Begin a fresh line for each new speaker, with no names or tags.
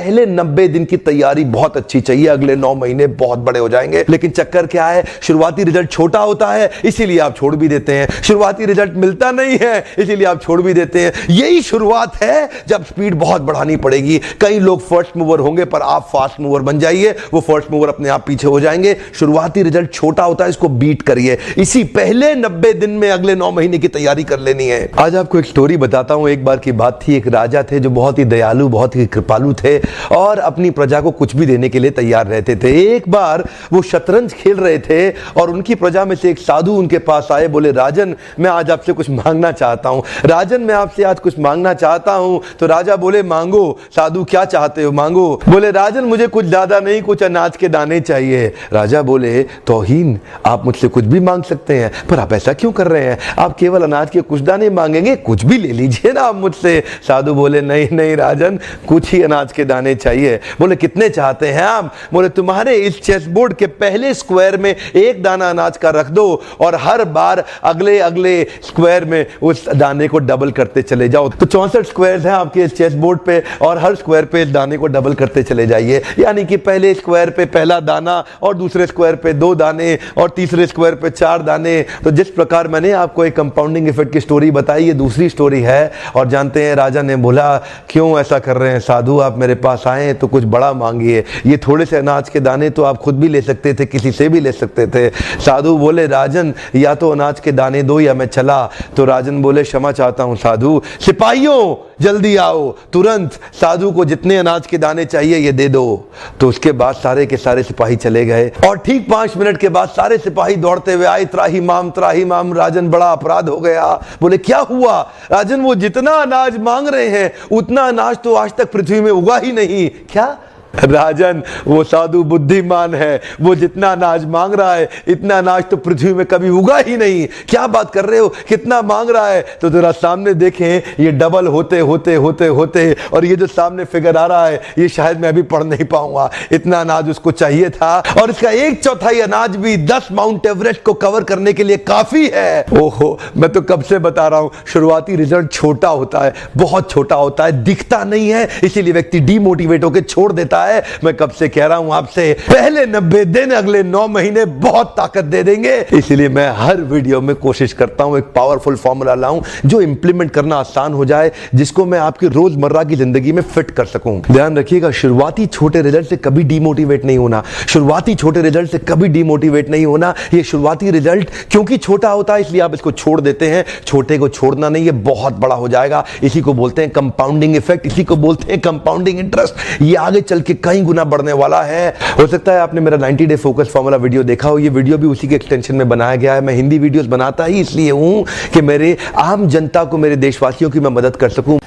पहले 90 दिन की तैयारी बहुत अच्छी चाहिए, अगले 9 महीने बहुत बड़े हो जाएंगे। लेकिन चक्कर क्या है, शुरुआती रिजल्ट छोटा होता है, इसीलिए आप छोड़ भी देते हैं। शुरुआती रिजल्ट मिलता नहीं है, इसीलिए आप छोड़ भी देते हैं। यही शुरुआत है जब स्पीड बहुत बढ़ानी पड़ेगी। कई लोग फर्स्ट मूवर होंगे, पर आप फास्ट मूवर बन जाइए, वो फर्स्ट मूवर अपने आप पीछे हो जाएंगे। शुरुआती रिजल्ट छोटा होता है, इसको बीट करिए। इसी पहले 90 दिन में अगले 9 महीने की तैयारी कर लेनी है। आज आपको एक स्टोरी बताता हूं। एक बार की बात थी, एक राजा थे जो बहुत ही दयालु, बहुत ही कृपालु थे और अपनी प्रजा को कुछ भी देने के लिए तैयार रहते थे। एक बार वो शतरंज खेल रहे थे और उनकी प्रजा में से एक साधु उनके पास आए। बोले, राजन मैं आज आपसे कुछ मांगना चाहता हूं। राजन मैं आपसे आज कुछ मांगना चाहता हूं। तो राजा बोले, मांगो। साधु, क्या चाहते हो, मांगो। बोले, राजन मुझे कुछ ज्यादा नहीं, कुछ अनाज के दाने चाहिए। राजा बोले, तौहीन, आप मुझसे कुछ भी मांग सकते हैं, पर आप ऐसा क्यों कर रहे हैं? आप केवल अनाज के कुछ दाने मांगेंगे, कुछ भी ले लीजिए ना आप मुझसे। साधु बोले, नहीं नहीं राजन, कुछ ही अनाज के दाने चाहिए। बोले, कितने चाहते हैं आप? बोले, तुम्हारे इस चेस बोर्ड के पहले स्क्वायर में एक दाना अनाज का रख दो और हर बार अगले अगले स्क्वायर में उस दाने को डबल करते चले जाओ। तो 64 स्क्वायर हैं आपके इस चेस बोर्ड पे और हर स्क्वायर पे इस दाने को डबल करते चले जाइए। यानी कि पहले स्क्वायर पे पहला दाना और दूसरे स्क्वायर पे 2 दाने और तीसरे स्क्वायर पे 4 दाने। तो जिस प्रकार मैंने आपको एक कंपाउंडिंग इफेक्ट की स्टोरी बताई, ये दूसरी स्टोरी है। और जानते हैं, राजा ने बोला, क्यों ऐसा कर रहे हैं साधु, आप मेरे पास आए तो कुछ बड़ा मांगिए। ये थोड़े से अनाज के दाने तो आप खुद भी ले सकते थे, किसी से भी ले सकते थे। साधु बोले, राजन या तो अनाज के दाने दो या मैं चला। तो राजन बोले, क्षमा चाहता हूं साधु, सिपाहियों जल्दी आओ, तुरंत साधु को जितने अनाज के दाने चाहिए ये दे दो। तो उसके बाद सारे के सारे सिपाही चले गए और ठीक 5 मिनट के बाद सारे सिपाही दौड़ते हुए आए, त्राही माम राजन, बड़ा अपराध हो गया। बोले, क्या हुआ? राजन, वो जितना अनाज मांग रहे हैं उतना अनाज तो आज तक पृथ्वी में उगा ही नहीं। क्या? राजन, वो साधु बुद्धिमान है, वो जितना अनाज मांग रहा है इतना अनाज तो पृथ्वी में कभी उगा ही नहीं। क्या बात कर रहे हो, कितना मांग रहा है? तो जरा सामने देखें, ये डबल होते होते होते होते और ये जो सामने फिगर आ रहा है ये शायद मैं अभी पढ़ नहीं पाऊंगा। इतना अनाज उसको चाहिए था और इसका 1/4 अनाज भी 10 माउंट एवरेस्ट को कवर करने के लिए काफी है। ओहो, मैं तो कब से बता रहा हूं, शुरुआती रिजल्ट छोटा होता है, बहुत छोटा होता है, दिखता नहीं है, इसीलिए व्यक्ति डीमोटिवेट होकर छोड़ देता है। मैं कब से कह रहा हूं आपसे, पहले 90 दिन अगले 9 महीने बहुत ताकत दे देंगे। इसलिए मैं हर वीडियो में कोशिश करता हूं एक पावरफुल फॉर्मूला लाऊं जो इंप्लीमेंट करना आसान हो जाए, जिसको मैं आपकी रोजमर्रा की जिंदगी में फिट कर सकूं। ध्यान रखिएगा, शुरुआती छोटे रिजल्ट से कभी डीमोटिवेट नहीं होना। शुरुआती छोटे रिजल्ट से कभी डीमोटिवेट नहीं होना। ये शुरुआती रिजल्ट क्योंकि छोटा होता है इसलिए आप इसको छोड़ देते हैं। छोटे को छोड़ना नहीं, ये बहुत बड़ा हो जाएगा। इसी को बोलते हैं कंपाउंडिंग इफेक्ट, इसी को बोलते हैं कंपाउंडिंग इंटरेस्ट। ये आगे चल के कई गुना बढ़ने वाला है। हो सकता है आपने मेरा 90 डे फोकस फार्मूला वीडियो देखा हो। ये वीडियो भी उसी के एक्सटेंशन में बनाया गया है। मैं हिंदी वीडियोस बनाता ही इसलिए हूं कि मेरे आम जनता को, मेरे देशवासियों की मैं मदद कर सकूं।